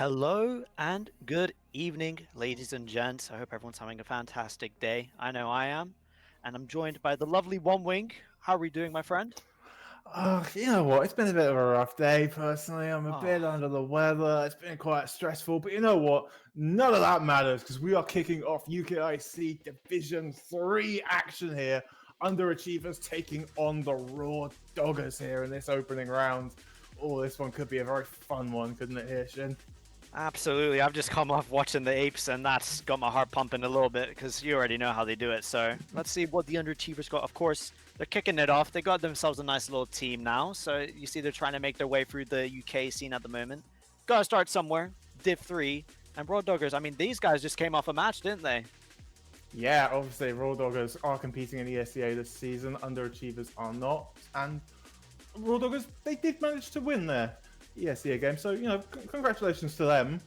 Hello and good evening, ladies and gents. I hope everyone's having a fantastic day. I know I am. And I'm joined by the lovely One Wing. How are we doing, my friend? You know what? It's been a bit of a rough day, personally. I'm a bit Oh, under the weather. It's been quite stressful, but you know what? None of that matters because we are kicking off UKIC Division 3 action here. Underachievers taking on the Raw Doggers here in this opening round. Oh, this one could be a very fun one, couldn't it, here, Shin? absolutely. I've just come off watching the Apes, and that's got my heart pumping a little bit because you already know how they do it. So let's see what the Underachievers got. Of course, they're kicking it off. They got themselves a nice little team now. So you see they're trying to make their way through the UK scene at the moment. Gotta start somewhere. Div 3. And Raw Doggers, I mean, these guys just came off a match, didn't they? Yeah, obviously, Raw Doggers are competing in ESEA this season. Underachievers are not. And Raw Doggers, they did manage to win their ESEA game. So, congratulations to them.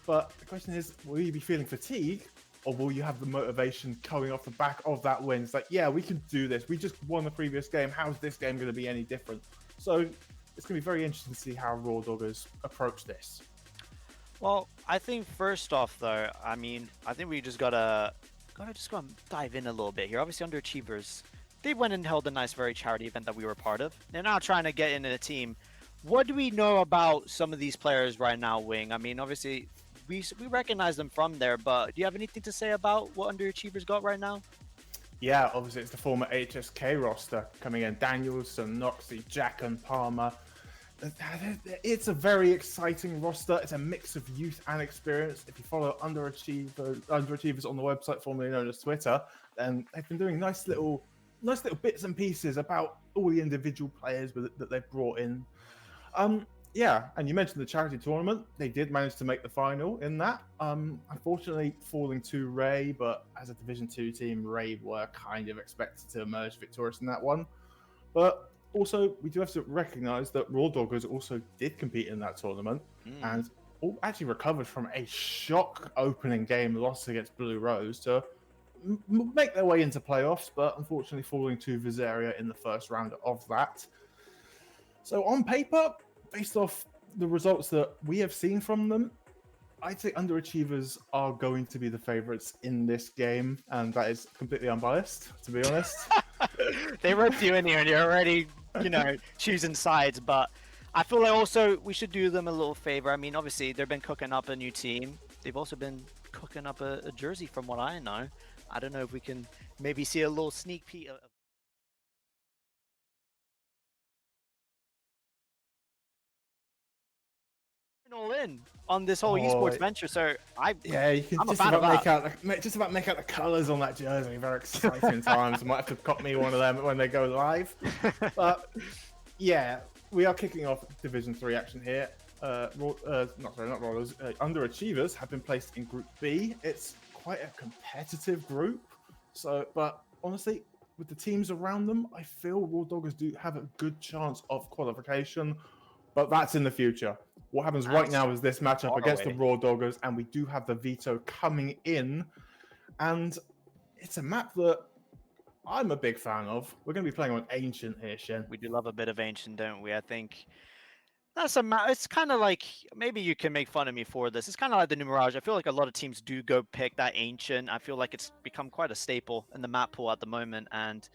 But the question is, will you be feeling fatigue? Or will you have the motivation coming off the back of that win? It's like, yeah, we can do this. We just won the previous game. How's this game going to be any different? So it's going to be very interesting to see how Raw Doggers approach this. Well, I think first off, though, I think we just gotta just go and dive in a little bit here. Obviously, Underachievers, they went and held a nice, very charity event that we were part of. They're now trying to get into the team. What do we know about some of these players right now, Wing? I mean, obviously, we recognize them from there, but do you have anything to say about what Underachievers got right now? Yeah, obviously it's the former HSK roster coming in. Danielson, Noxie, Jack and Palmer. It's a very exciting roster. It's a mix of youth and experience. If you follow Underachievers on the website formerly known as Twitter, then they've been doing nice little bits and pieces about all the individual players that they've brought in. Yeah, and you mentioned the charity tournament. They did manage to make the final in that. Unfortunately, falling to Ray, but as a Division 2 team, Ray were kind of expected to emerge victorious in that one. But also, we do have to recognise that Raw Doggers also did compete in that tournament and actually recovered from a shock opening game loss against Blue Rose to make their way into playoffs, but unfortunately falling to Visaria in the first round of that. So on paper, based off the results that we have seen from them, I'd say Underachievers are going to be the favourites in this game, and that is completely unbiased, to be honest. They roped you in here, and you're already, choosing sides. But I feel like also we should do them a little favor. I mean, obviously they've been cooking up a new team. They've also been cooking up a jersey, from what I know. I don't know if we can maybe see a little sneak peek. All in on this whole esports venture, so yeah, you can I'm a just fan of about that. just about make out the colours on that jersey. Very exciting times. I might have to cop me one of them when they go live. But yeah, we are kicking off Division 3 action here. Not Rollers. Underachievers have been placed in Group B. It's quite a competitive group. So, but honestly, with the teams around them, I feel Raw Doggers do have a good chance of qualification. But that's in the future. What happens right now is this matchup against the Raw Doggers, and we do have the veto coming in. And it's a map that I'm a big fan of. We're going to be playing on Ancient here, Shin. We do love a bit of Ancient, don't we? I think that's it's kind of like, maybe you can make fun of me for this. It's kind of like the New Mirage. I feel like a lot of teams do go pick that Ancient. I feel like it's become quite a staple in the map pool at the moment. And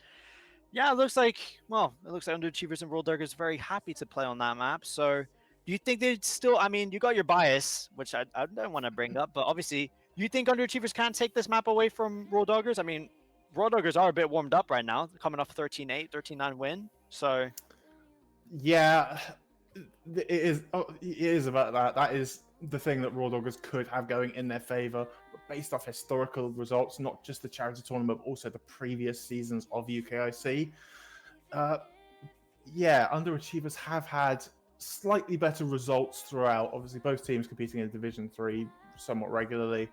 yeah, it looks like Underachievers and World Doggers very happy to play on that map. So do you think they'd still, I mean, you got your bias, which I don't want to bring up, but obviously, you think Underachievers can't take this map away from Raw Doggers? I mean, Raw Doggers are a bit warmed up right now, coming off 13-8, 13-9 win. So yeah, it is about that. That is the thing that Raw Doggers could have going in their favor, based off historical results, not just the charity tournament, but also the previous seasons of UKIC. Yeah, Underachievers have had slightly better results throughout. Obviously, both teams competing in Division 3 somewhat regularly.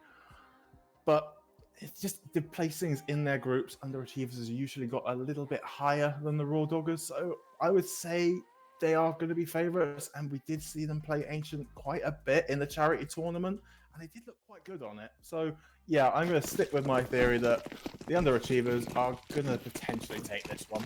But it's just the placings in their groups. Underachievers has usually got a little bit higher than the Raw Doggers. So I would say they are going to be favourites. And we did see them play Ancient quite a bit in the charity tournament. And they did look quite good on it. So yeah, I'm going to stick with my theory that the Underachievers are going to potentially take this one.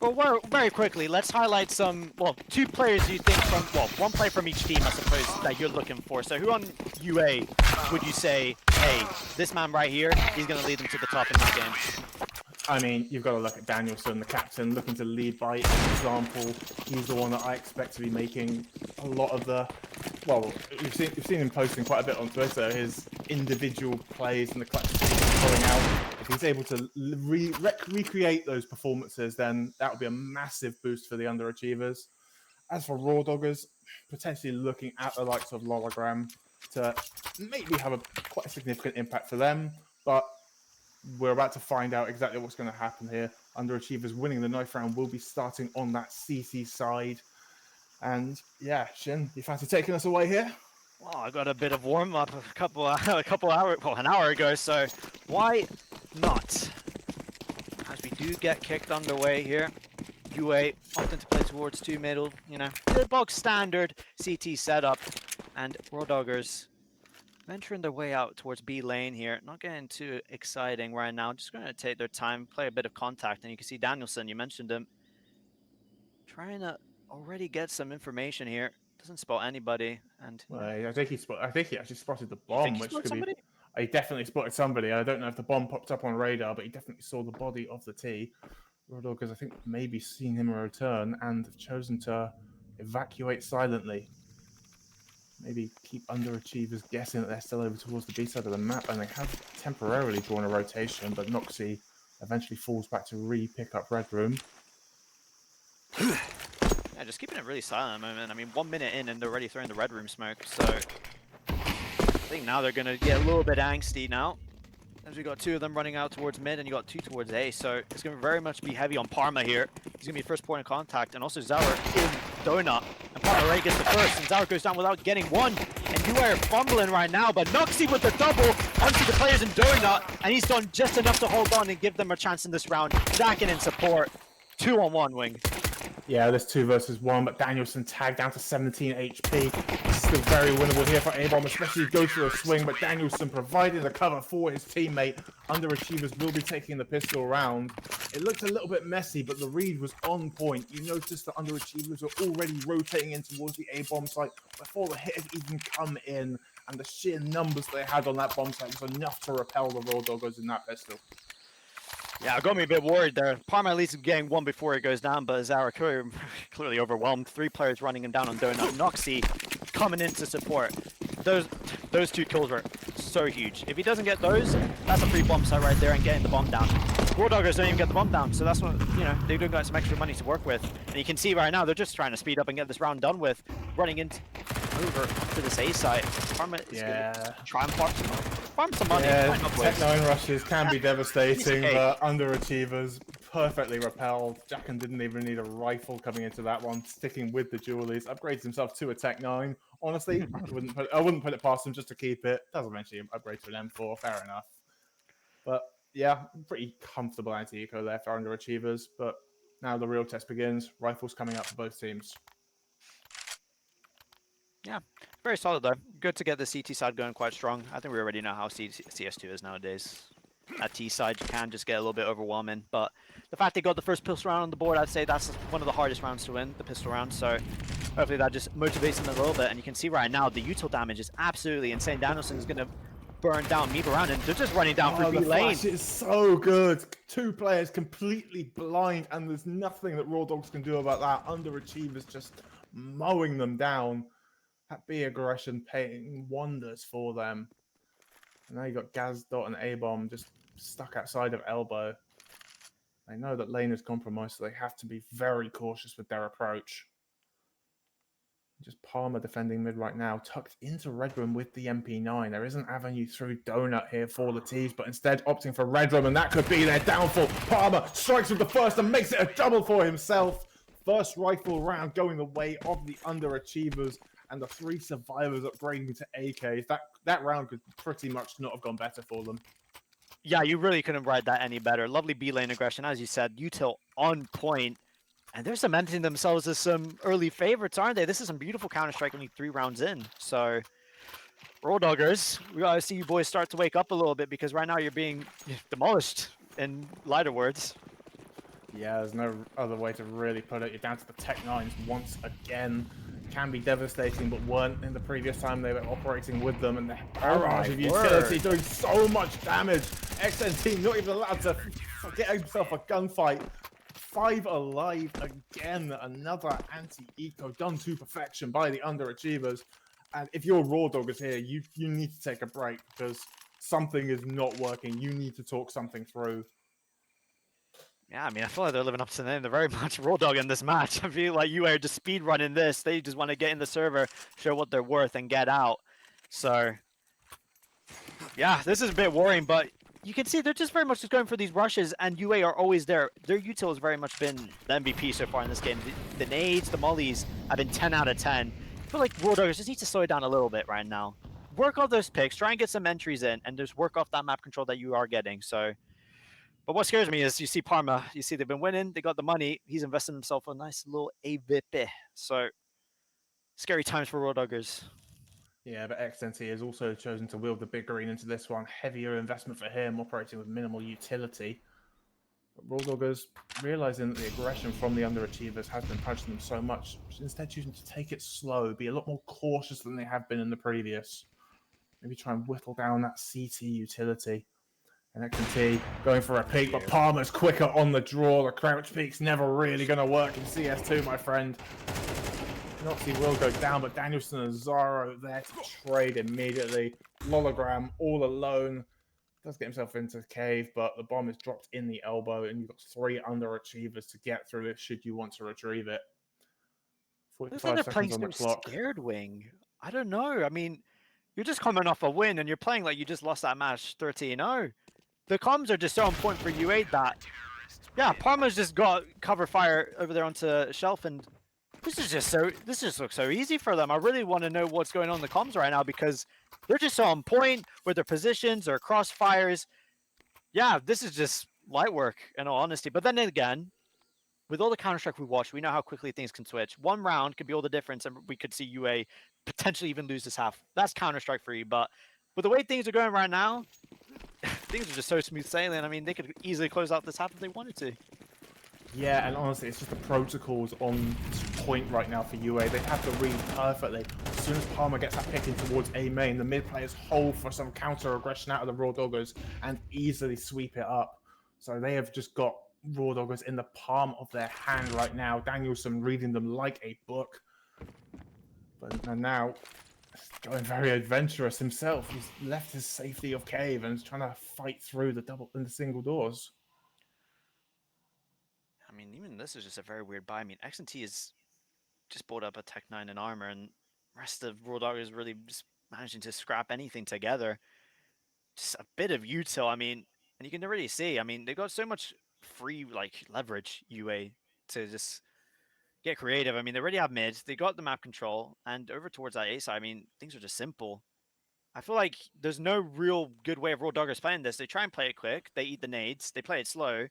Well, very quickly, let's highlight some, well, 2 players you think from, well, 1 player from each team, I suppose, that you're looking for. So who on UA would you say, hey, this man right here, he's going to lead them to the top in this game? I mean, you've got to look at Danielson, the captain, looking to lead by example. He's the one that I expect to be making a lot of the... Well, we've seen him posting quite a bit on Twitter, his individual plays and the clutches he's pulling out. If he's able to recreate those performances, then that would be a massive boost for the underachievers. As for R4WDOGGERS, potentially looking at the likes of Lologram to maybe have a quite a significant impact for them, but we're about to find out exactly what's going to happen here. Underachievers winning the 9th round will be starting on that CC side. And yeah, Shin, you fancy taking us away here? Well, I got a bit of warm up a couple hours, well, an hour ago, so why not? As we do get kicked underway here, UA opting to play towards 2 middle, you know, the box standard CT setup, and R4WDOGGERS venturing their way out towards B lane here. Not getting too exciting right now. Just going to take their time, play a bit of contact, and you can see Danielson, you mentioned him, trying to already get some information here. Doesn't spot anybody, and Well, I think he actually spotted the you think bomb, he which spotted could somebody? be. He definitely spotted somebody. I don't know if the bomb popped up on radar, but he definitely saw the body of the T. R4WDOGGERS, I think, maybe seen him return and have chosen to evacuate silently. Maybe keep underachievers guessing that they're still over towards the B side of the map, and they have temporarily drawn a rotation, but Noxy eventually falls back to re-pick up Red Room. Yeah, just keeping it really silent at the moment. I mean, 1 minute in and they're already throwing the Red Room smoke, so I think now they're going to get a little bit angsty now. As we got 2 of them running out towards mid and you got 2 towards A, so it's going to very much be heavy on Parma here. He's going to be first point of contact, and also Zauer in Donut. And Parma Ray gets the first, and Zauer goes down without getting 1. And UA are fumbling right now, but Noxy with the double onto the players in Donut, and he's done just enough to hold on and give them a chance in this round. Jacking in support, 2-on-1 Wing. Yeah, there's 2 versus 1, but Danielson tagged down to 17 HP. This is still very winnable here for A-Bomb, especially go for a swing, but Danielson providing the cover for his teammate. Underachievers will be taking the pistol round. It looked a little bit messy, but the read was on point. You noticed that Underachievers were already rotating in towards the A-Bomb site before the hit had even come in, and the sheer numbers they had on that bomb site was enough to repel the R4WDOGGERS in that pistol. Yeah, it got me a bit worried there. Parma at least getting 1 before it goes down, but Zauer clearly overwhelmed. 3 players running him down on Donut. Noxy coming in to support. Those 2 kills were so huge. If he doesn't get those, that's a free bomb site right there and getting the bomb down. R4WDOGGERS don't even get the bomb down, so that's what, you know, they do got some extra money to work with. And you can see right now, they're just trying to speed up and get this round done with, running into over to this A site. Parma is going to try and farm some money. Yeah, Tech 9 rushes can be devastating, but Underachievers perfectly repelled. Jacken didn't even need a rifle coming into that one, sticking with the Julies, upgrades himself to a Tech 9. Honestly, I wouldn't put it past him just to keep it. Does eventually upgrade to an M4, fair enough. But yeah, pretty comfortable anti-eco there for Underachievers. But now the real test begins. Rifles coming up for both teams. Yeah, very solid though. Good to get the CT side going quite strong. I think we already know how CS2 is nowadays. That T side can just get a little bit overwhelming, but the fact they got the first pistol round on the board, I'd say that's one of the hardest rounds to win, the pistol round, so hopefully that just motivates them a little bit. And you can see right now, the util damage is absolutely insane. Danielson is going to burn down Meep around, and they're just running down through B lane. Flash is so good. 2 players completely blind, and there's nothing that R4WDOGGERS can do about that. Underachievers just mowing them down. That B aggression paying wonders for them. And now you got Gazdot and A-Bomb just stuck outside of Elbow. They know that lane is compromised, so they have to be very cautious with their approach. Just Palmer defending mid right now, tucked into Red Room with the MP9. There is an avenue through Donut here for the T's, but instead opting for Red Room, and that could be their downfall. Palmer strikes with the first and makes it a double for himself. First rifle round going the way of the Underachievers, and the 3 survivors upgrading to AKs. That round could pretty much not have gone better for them. Yeah, you really couldn't ride that any better. Lovely B lane aggression, as you said. Util on point. And they're cementing themselves as some early favorites, aren't they? This is some beautiful Counter-Strike only 3 rounds in. So, RODOGGERS, we gotta see you boys start to wake up a little bit, because right now you're being demolished, in lighter words. Yeah, there's no other way to really put it. You're down to the Tech 9s once again. Can be devastating, but weren't in the previous time they were operating with them. And the barrage of utility word. doing so much damage. XNT not even allowed to get himself a gunfight. 5 alive again. Another anti-eco done to perfection by the underachievers. And if you're Raw Doggers here, you need to take a break because something is not working. You need to talk something through. Yeah, I mean, I feel like they're living up to the name. They're very much raw dog in this match. I feel like you are just speed running this. They just want to get in the server, show what they're worth, and get out. So, yeah, this is a bit worrying, but you can see they're just very much just going for these rushes, and UA are always there. Their util has very much been the MVP so far in this game. The nades, the mollies have been 10 out of 10. I feel like Raw Doggers just need to slow it down a little bit right now. Work off those picks, try and get some entries in, and just work off that map control that you are getting. So. But what scares me is you see Parma, you see they've been winning, they got the money, he's invested himself a nice little AVP. So, scary times for Raw Doggers. Yeah, but XNT has also chosen to wield the big green into this one. Heavier investment for him, operating with minimal utility. But Raw Doggers, realizing that the aggression from the underachievers has been punching them so much, instead choosing to take it slow, be a lot more cautious than they have been in the previous. Maybe try and whittle down that CT utility. And XNT going for a peek, but Palmer's quicker on the draw. The crouch peek's never really going to work in CS2, my friend. Noxie will go down, but Danielson and Zaro there to trade immediately. Lologram all alone. Does get himself into the cave, but the bomb is dropped in the elbow, and you've got 3 underachievers to get through it should you want to retrieve it. Looks like 45 they're seconds playing on the so clock. scared, Wing. I don't know. I mean, you're just coming off a win and you're playing like you just lost that match 13-0. The comms are just so on point for U8 that, yeah, Parma's just got cover fire over there onto Shelf, and this just looks so easy for them. I really want to know what's going on in the comms right now because they're just so on point with their positions, their crossfires. Yeah, this is just light work in all honesty. But then again, with all the Counter-Strike we watched, we know how quickly things can switch. One round could be all the difference, and we could see UA potentially even lose this half. That's Counter-Strike for you. But with the way things are going right now, things are just so smooth sailing. I mean, they could easily close out this half if they wanted to. Yeah, and honestly, it's just the protocols on point right now for UA. They have to read perfectly. As soon as Palmer gets that pick in towards A main, the mid players hold for some counter aggression out of the Raw Doggers and easily sweep it up. So they have just got Raw Doggers in the palm of their hand right now. Danielson reading them like a book. But now, going very adventurous himself. He's left his safety of cave and is trying to fight through the double and the single doors. I mean, even this is just a very weird buy. I mean, X&T is just bought up a Tech 9 in armor, and rest of Raw Dog is really just managing to scrap anything together. Just a bit of util, I mean, and you can already see, I mean, they've got so much free, like, leverage, UA, to just get creative. I mean, they already have mids, they got the map control, and over towards that A side, I mean, things are just simple. I feel like there's no real good way of Raw Doggers playing this. They try and play it quick, they eat the nades, they play it slow,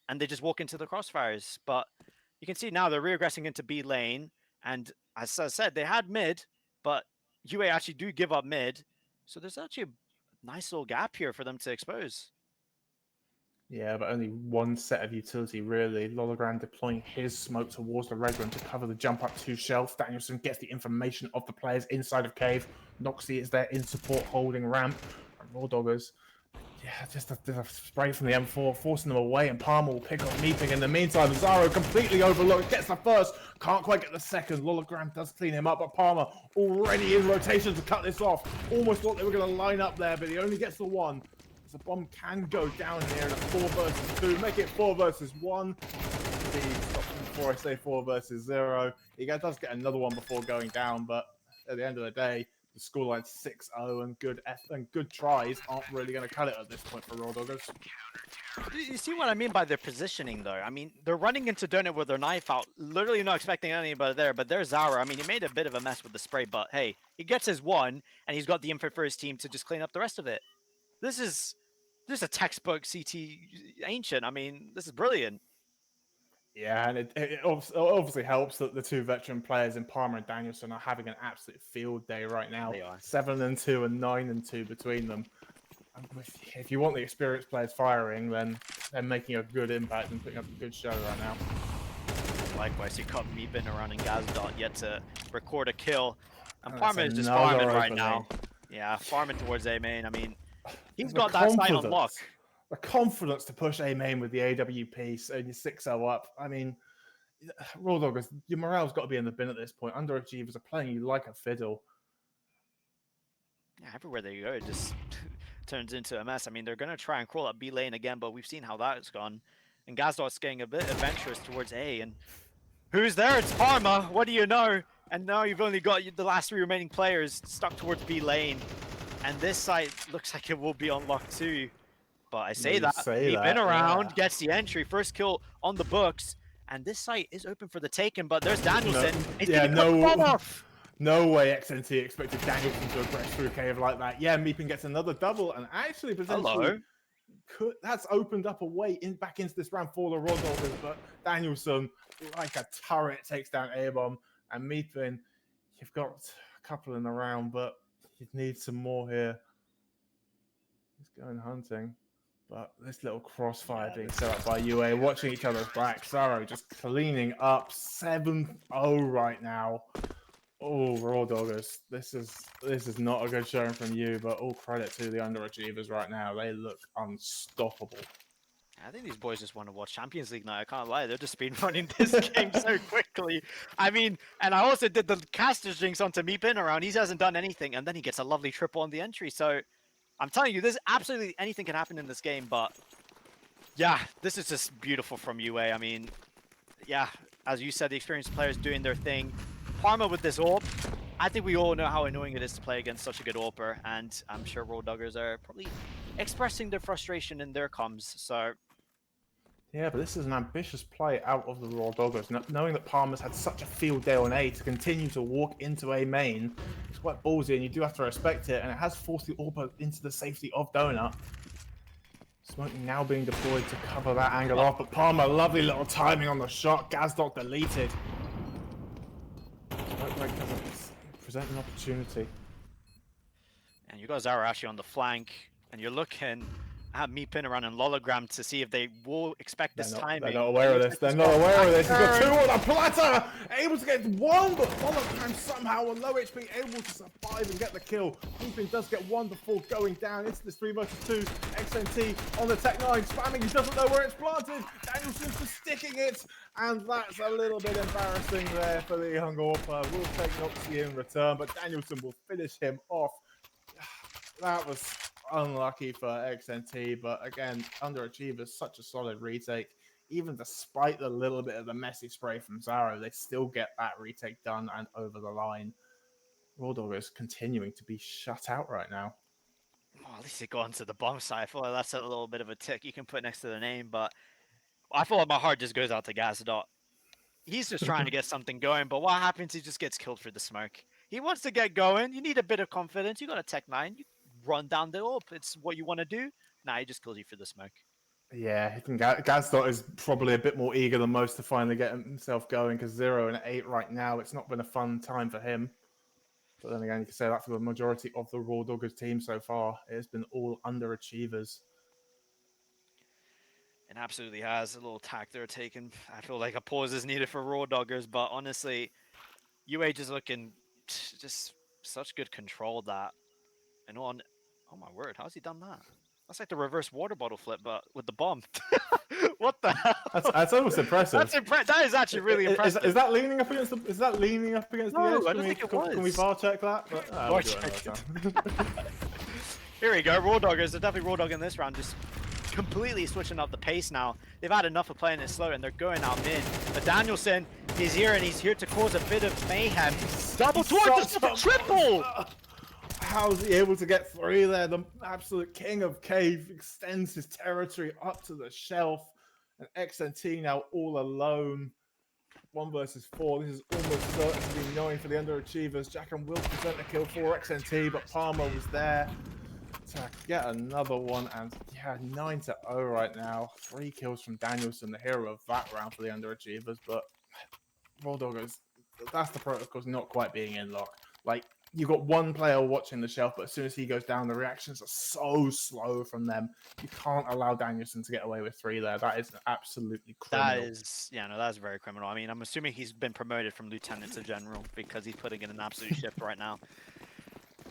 and they just walk into the crossfires. But you can see now they're regressing into B lane, and as I said, they had mid, but UA actually do give up mid, so there's actually a nice little gap here for them to expose. Yeah, but only one set of utility, really. Lologram deploying his smoke towards the red room to cover the jump up to Shelf. Danielson gets the information of the players inside of cave. Noxie is there in support holding ramp. And Raw Doggers, yeah, just a spray from the M4, forcing them away, and Palmer will pick up Meeping. In the meantime, Zaro completely overlooked, gets the first, can't quite get the second. Lologram does clean him up, but Palmer already in rotation to cut this off. Almost thought they were going to line up there, but he only gets the one. The bomb can go down here in a 4 versus 2, make it 4 versus 1. Before I say 4 versus 0, he does get another one before going down, but at the end of the day, the scoreline's 6-0, and good tries aren't really going to cut it at this point for Raw Doggers. You see what I mean by their positioning, though? I mean, they're running into Donut with their knife out, literally not expecting anybody there, but there's Zara. I mean, he made a bit of a mess with the spray, but hey, he gets his one, and he's got the info for his team to just clean up the rest of it. This is a textbook CT Ancient. I mean, this is brilliant. Yeah, and it obviously helps that the 2 veteran players in Palmer and Danielson are having an absolute field day right now. They are. 7-2 and 9-2 between them. And if you want the experienced players firing, then they're making a good impact and putting up a good show right now. Likewise, you got Meepin around and Gazdot yet to record a kill. And And Parma that's is just another farming right opening. now. Yeah, farming towards A main. I mean, he's The got that side on lock. The confidence to push A main with the AWP, so you're 6-0 up. I mean, Raw Doggers, your morale's got to be in the bin at this point. Underachievers are playing you like a fiddle. Yeah, everywhere they go, it just turns into a mess. I mean, they're going to try and crawl up B lane again, but we've seen how that's gone. And Gazdot's getting a bit adventurous towards A. And who's there? It's Parma. What do you know? And now you've only got the last 3 remaining players stuck towards B lane. And this site looks like it will be unlocked too. But I say that, Meepin around, gets the entry, first kill on the books. And this site is open for the taken, but there's Danielson. No way XNT expected Danielson to aggress through cave like that. Yeah, Meepin gets another double, and actually potentially that's opened up a way back into this round for the Raw Doggers, but Danielson, like a turret, takes down A-Bomb, and Meepin, you've got a couple in the round, but you need some more here. He's going hunting. But this little crossfire being set up by UA, watching each other's back. Zaro just cleaning up 7-0 right now. Oh, Raw Doggers, this is not a good showing from you, but all credit to the Underachievers right now. They look unstoppable. I think these boys just want to watch Champions League now. I can't lie. They're just speedrunning this game so quickly. I mean, and I also did the caster jinx onto Meepin around. He hasn't done anything, and then he gets a lovely triple on the entry. So I'm telling you, there's absolutely anything can happen in this game, but yeah, this is just beautiful from UA. I mean, yeah, as you said, the experienced players doing their thing. Parma with this AWP, I think we all know how annoying it is to play against such a good AWPer, and I'm sure Raw Doggers are probably expressing their frustration in their comms, so... Yeah, but this is an ambitious play out of the Raw Doggers. Knowing that Parma's had such a field day on A to continue to walk into A main, it's quite ballsy, and you do have to respect it, and it has forced the AWPer into the safety of Donut. Smoke now being deployed to cover that angle off, but Parma, lovely little timing on the shot. Gazdot deleted. Smoke break doesn't present an opportunity. And you guys are actually on the flank, and you're looking at Meepin around and Lologram to see if they will expect this timing. They're not aware of this. They're not aware of this. He's got 2 on the platter! Able to get 1, but Lologram somehow on low HP able to survive and get the kill. Meepin does get 1 before going down into this 3 versus 2. XNT on the Tech 9 spamming. He doesn't know where it's planted. Danielson's just sticking it. And that's a little bit embarrassing there for the young AWPer. We'll take Noxie in return, but Danielson will finish him off. That was unlucky for XNT, but again, Underachievers, such a solid retake. Even despite the little bit of the messy spray from Zaro, they still get that retake done and over the line. Raw Doggers continuing to be shut out right now. Oh, at least they got onto the bomb side. I feel like that's a little bit of a tick you can put next to the name, but I feel like my heart just goes out to Gazdot. He's just trying to get something going, but what happens? He just gets killed for the smoke. He wants to get going. You need a bit of confidence. You got a Tech 9. You run down the AWP. It's what you want to do. Nah, he just kills you for the smoke. Yeah, I think Gazdot is probably a bit more eager than most to finally get himself going, because 0 and 8 right now, it's not been a fun time for him. But then again, you can say that for the majority of the Raw Doggers team so far. It's been all Underachievers. It absolutely has. A little tack they're taking. I feel like a pause is needed for Raw Doggers, but honestly, UA just looking just such good control that. And on, oh my word, how's he done that? That's like the reverse water bottle flip, but with the bomb. What the hell? That's almost impressive. That is actually really impressive. Is that leaning up against the? Is that leaning up against the edge? I don't think it was. Can we bar check that? But, Bar check it. Here we go. Raw Doggers. They're definitely Raw Dogging this round. Just completely switching up the pace now. They've had enough of playing it slow, and they're going out mid. But Danielson, he's here, and he's here to cause a bit of mayhem. Double towards the triple. How's he able to get 3 there? The absolute king of cave extends his territory up to the shelf. And XNT now all alone. 1 versus 4. This is almost certain to be 9 for the Underachievers. Jackham will present a kill for XNT, but Palmer was there to get another one. And yeah, 9-0 right now. 3 kills from Danielson, the hero of that round for the Underachievers. But Raw Doggers, that's the protocol's not quite being in lock. Like, you've got one player watching the shelf, but as soon as he goes down, the reactions are so slow from them. You can't allow Danielson to get away with 3 there. That is absolutely criminal. That is, yeah, no, that's very criminal. I mean, I'm assuming he's been promoted from lieutenant to general because he's putting in an absolute shift right now.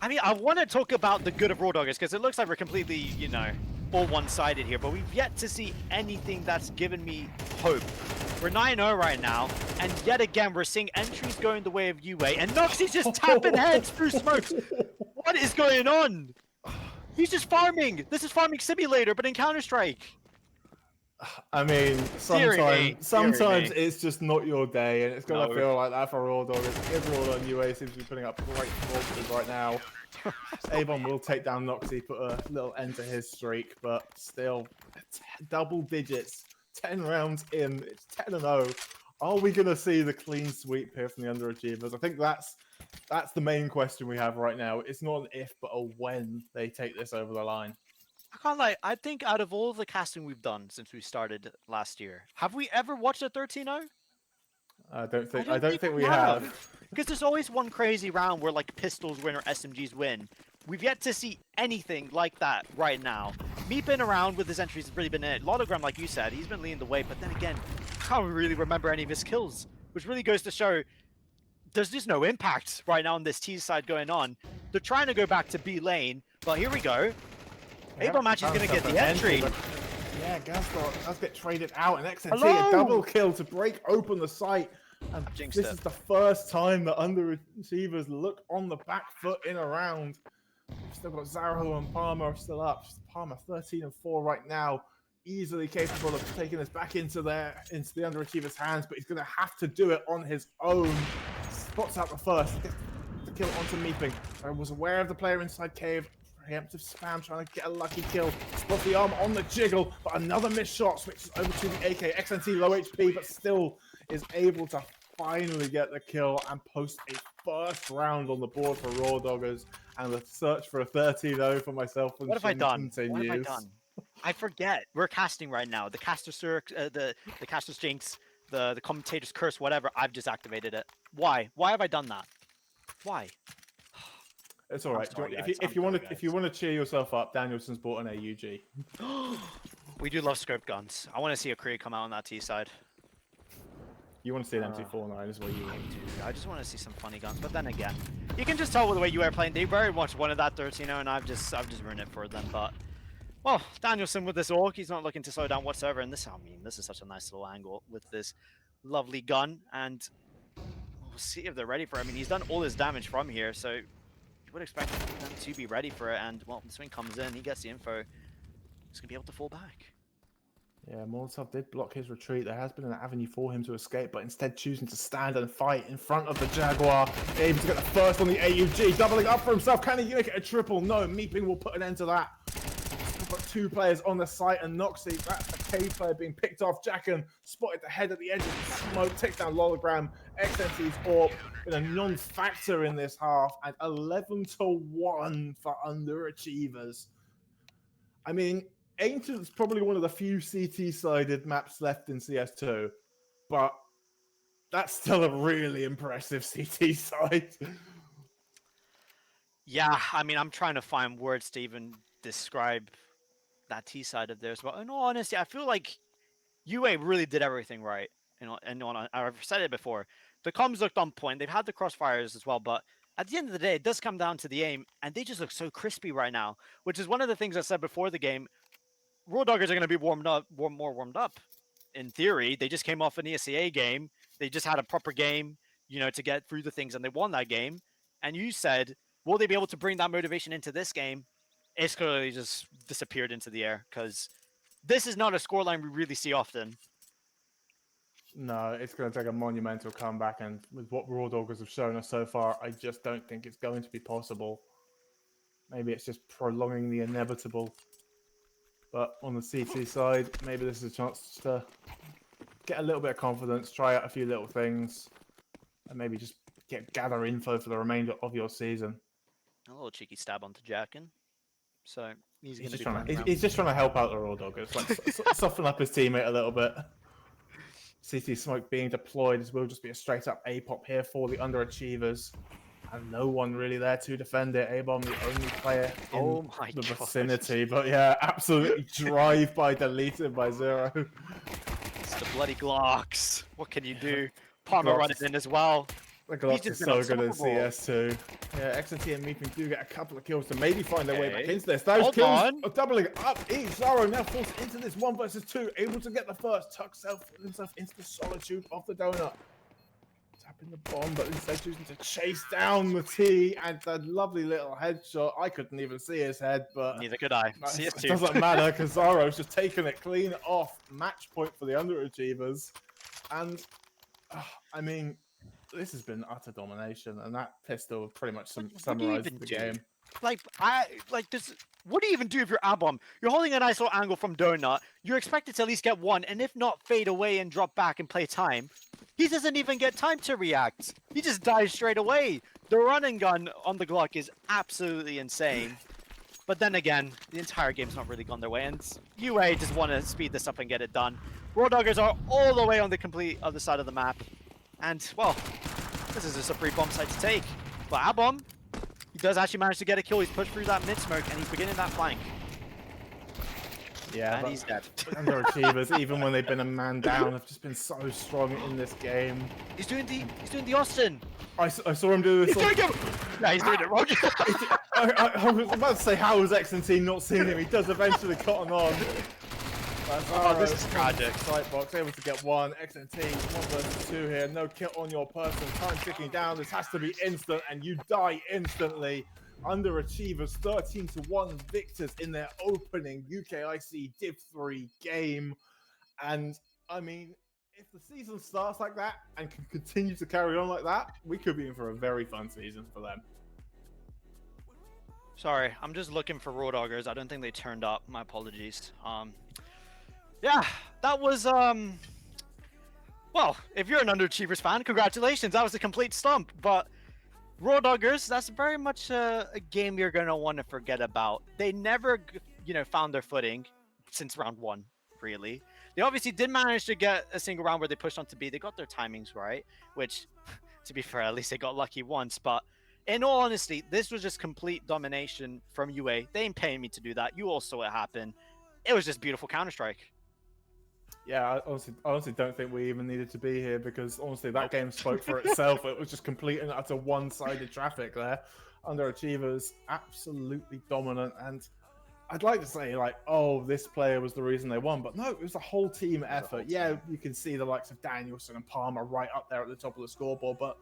I mean, I want to talk about the good of R4WDOGGERS because it looks like we're completely, you know, all one-sided here, but we've yet to see anything that's given me hope. We're 9-0 right now, and yet again, we're seeing entries going the way of UA, and Noxie's just tapping heads through smokes. What is going on? He's just farming. This is farming simulator, but in Counter-Strike. I mean, sometimes it's just not your day, and it's gonna feel like that for R4WDOGGERS. Everyone on UA seems to be putting up great performances right now. Avon will take down Noxie, put a little end to his streak, but still, double digits, 10 rounds in, it's 10-0. Are we gonna see the clean sweep here from the Underachievers? I think that's the main question we have right now. It's not an if, but a when they take this over the line. I can't lie. I think out of all the casting we've done since we started last year, have we ever watched a 13-0? I don't think we have. Because there's always one crazy round where like pistols win or SMGs win. We've yet to see anything like that right now. Me been around with his entries has really been it. Lotogram, like you said, he's been leading the way, but then again, I can't really remember any of his kills, which really goes to show there's just no impact right now on this T side going on. They're trying to go back to B lane, but here we go. Abo Match is going to get the entry. Yeah, Gas get traded out, and XNT a double kill to break open the site. And this is the first time the Underachievers look on the back foot in a round. We've still got Zaraho and Palmer still up. Palmer 13-4 right now, easily capable of taking this back into the Underachievers' hands, but he's going to have to do it on his own. Spots out the first, gets the kill onto Meeping. I was aware of the player inside cave. Preemptive spam, trying to get a lucky kill. Spot the arm on the jiggle, but another missed shot. Switches over to the AK. XNT low HP, but still is able to finally get the kill and post a first round on the board for R4WDOGGERS. And the search for a 13-0 for myself and What have I done? continues. What have I done? I forget. We're casting right now. The caster the caster's jinx, the commentator's curse, whatever. I've just activated it. Why? Why have I done that? Why? It's all right. Sorry, if you want to cheer yourself up, Danielson's bought an AUG. We do love scope guns. I want to see a Kree come out on that T side. You want to see an M249 is what you want. I just want to see some funny guns. But then again, you can just tell with the way you are playing. They very much wanted that 13-0, and I've just ruined it for them. But well, Danielson with this orc, he's not looking to slow down whatsoever. And this, I mean, this is such a nice little angle with this lovely gun, and we'll see if they're ready for it. I mean, he's done all his damage from here, so you would expect them to be ready for it. And well, the swing comes in, he gets the info. He's gonna be able to fall back. Yeah, Molotov did block his retreat. There has been an avenue for him to escape, but instead choosing to stand and fight in front of the Jaguar. Able to get the first on the AUG, doubling up for himself. Can he make it a triple? No, Meeping will put an end to that. We've got 2 players on the site, and Noxie, that's a K player being picked off. Jacken spotted the head at the edge of the smoke, takes down Lotogram. XNT's AWP been a non-factor in this half, and 11-1 for Underachievers. I mean, Ancient's probably one of the few CT-sided maps left in CS2, but that's still a really impressive CT side. Yeah, I mean, I'm trying to find words to even describe that T side of theirs, but in all honesty, I feel like UA really did everything right. You know, and I've said it before. The comms looked on point. They've had the crossfires as well, but at the end of the day, it does come down to the aim, and they just look so crispy right now, which is one of the things I said before the game. RODOGGERS are going to be more warmed up. In theory, they just came off an ESEA game. They just had a proper game, you know, to get through the things, and they won that game. And you said, will they be able to bring that motivation into this game? It's clearly just disappeared into the air, because this is not a scoreline we really see often. No, it's going to take a monumental comeback, and with what RODOGGERS have shown us so far, I just don't think it's going to be possible. Maybe it's just prolonging the inevitable. But on the CT side, maybe this is a chance to get a little bit of confidence, try out a few little things, and maybe just gather info for the remainder of your season. A little cheeky stab onto Jacken. So he's just trying to help out the RODOGGERS, like soften up his teammate a little bit. CT smoke being deployed, as will just be a straight up APOP here for the Underachievers. and no one really there to defend it. A-Bomb, the only player in Oh my the gosh. vicinity. But yeah, absolutely drive-by deleted by Zero. It's the bloody Glocks. What can you do? The Palmer Glocks running is- in as well. The He's Glocks just is been so good in unstoppable. CS2. Yeah, X&T and Meeping do get a couple of kills to maybe find their way back Okay. into this. Those Hold kills on. are doubling up. Zaro now forced into this 1 versus 2, able to get the first, tucks himself into the solitude of the donut. Tapping the bomb, but instead choosing to chase down the T and that lovely little headshot. I couldn't even see his head, but Neither could I. it CS2. doesn't matter because Zaro's just taking it clean off. Match point for the Underachievers. And, I mean, this has been utter domination, and that pistol pretty much What do you summarized even the do? game. This. What do you even do if you're A-Bomb? You're holding a nice little angle from Donut. You're expected to at least get one, and if not, fade away and drop back and play time. He doesn't even get time to react. He just dies straight away. The run and gun on the Glock is absolutely insane. But then again, the entire game's not really gone their way, and UA just want to speed this up and get it done. R4WDOGGERS are all the way on the complete other side of the map. And, well, this is just a free bomb site to take. But A-Bomb, he does actually manage to get a kill. He's pushed through that mid-smoke, and he's beginning that flank. Yeah, And but he's dead. Underachievers, even when they've been a man down, have just been so strong in this game. He's doing the Austin. I saw him do this. He's doing it. Yeah, he's doing it wrong. I was about to say, how was X&T not seeing him? He does eventually cotton on. Oh, this is tragic. Sight box, able to get one. X&T, 1 versus 2 here. No kill on your person. Time ticking down. This has to be instant, and you die instantly. Underachievers 13-1 victors in their opening UKIC Div 3 game. And I mean, if the season starts like that and can continue to carry on like that, we could be in for a very fun season for them. Sorry, I'm just looking for R4WDOGGERS. I don't think they turned up. My apologies. Yeah, that was well, if you're an Underachievers fan, congratulations. That was a complete stump. But R4WDOGGERS, that's very much a game you're gonna want to forget about. They never, found their footing since round 1, really. They obviously did manage to get a single round where they pushed on to B. They got their timings right, which, to be fair, at least they got lucky once. But in all honesty, this was just complete domination from UA. They ain't paying me to do that. You all saw it happen. It was just beautiful Counter-Strike. Yeah, I honestly don't think we even needed to be here because honestly that game spoke for itself. It was just complete and utter one-sided traffic there. Underachievers absolutely dominant, and I'd like to say like, oh, this player was the reason they won, but no, it was a whole team effort. Yeah, you can see the likes of Danielson and Palmer right up there at the top of the scoreboard, but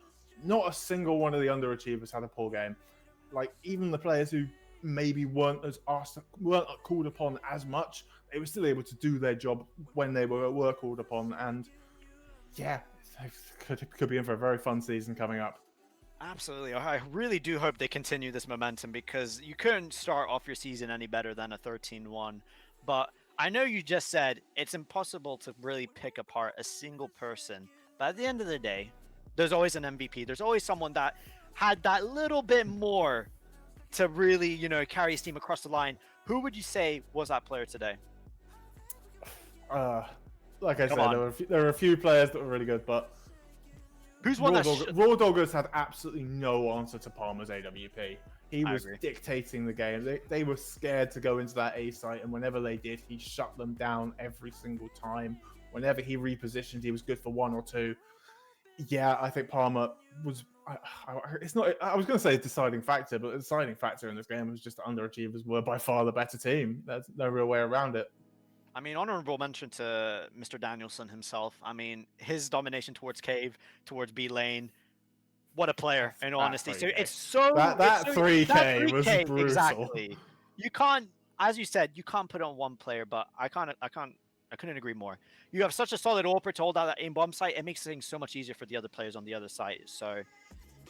not a single one of the Underachievers had a poor game. Like even the players who maybe weren't called upon as much, they were still able to do their job when they were called upon. And yeah, could be in for a very fun season coming up. Absolutely. I really do hope they continue this momentum because you couldn't start off your season any better than a 13-1. But I know you just said it's impossible to really pick apart a single person. But at the end of the day, there's always an MVP. There's always someone that had that little bit more to really, carry his team across the line. Who would you say was that player today? Like I said, there were a few players that were really good, but who's one R4WDOGGERS had absolutely no answer to Palmer's AWP. He was dictating the game. They were scared to go into that A site, and whenever they did, he shut them down every single time. Whenever he repositioned, he was good for 1 or 2. Yeah, I think Palmer was. It's not. I was going to say a deciding factor, but the deciding factor in this game was just the Underachievers were by far the better team. There's no real way around it. I mean, honorable mention to Mr. Danielson himself. I mean, his domination towards Cave, towards B lane. What a player, in all honesty. So it's so that 3K was brutal. Exactly. You can't, as you said, you can't put it on one player, but I couldn't agree more. You have such a solid AWPer to hold out that aim bomb site. It makes things so much easier for the other players on the other side. So,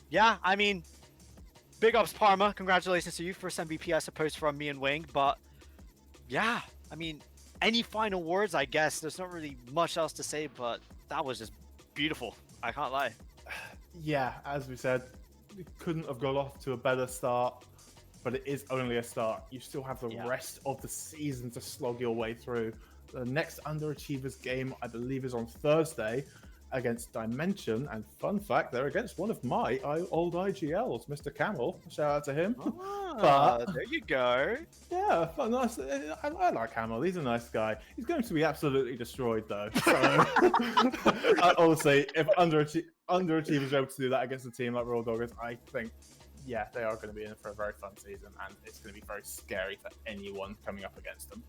yeah, I mean, big ups Parma. Congratulations to you, first MVP, I suppose, from me and Wing. But yeah, I mean, any final words? I guess there's not really much else to say, but that was just beautiful. I can't lie. Yeah, as we said, we couldn't have got off to a better start, but it is only a start. You still have the rest of the season to slog your way through. The next Underachievers game, I believe, is on Thursday. against Dimension, and fun fact, they're against one of my old IGLs, Mr. Camel. Shout out to him. Ah, there you go. Yeah, fun, nice. I like Camel. He's a nice guy. He's going to be absolutely destroyed though. So, honestly, if underachievers are able to do that against a team like R4WDOGGERS, I think, yeah, they are going to be in for a very fun season, and it's going to be very scary for anyone coming up against them.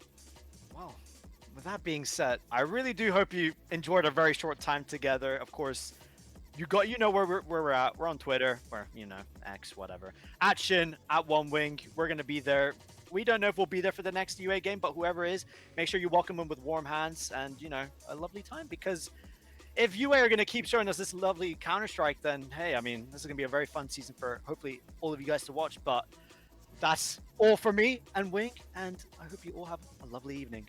Well, with that being said, I really do hope you enjoyed a very short time together. Of course, you know where we're at. We're on Twitter, or X, whatever. At Shin, at One Wing. We're gonna be there. We don't know if we'll be there for the next UA game, but whoever is, make sure you welcome them with warm hands and a lovely time. Because if UA are gonna keep showing us this lovely Counter-Strike, then hey, I mean, this is gonna be a very fun season for hopefully all of you guys to watch. But that's all for me and Wing, and I hope you all have a lovely evening.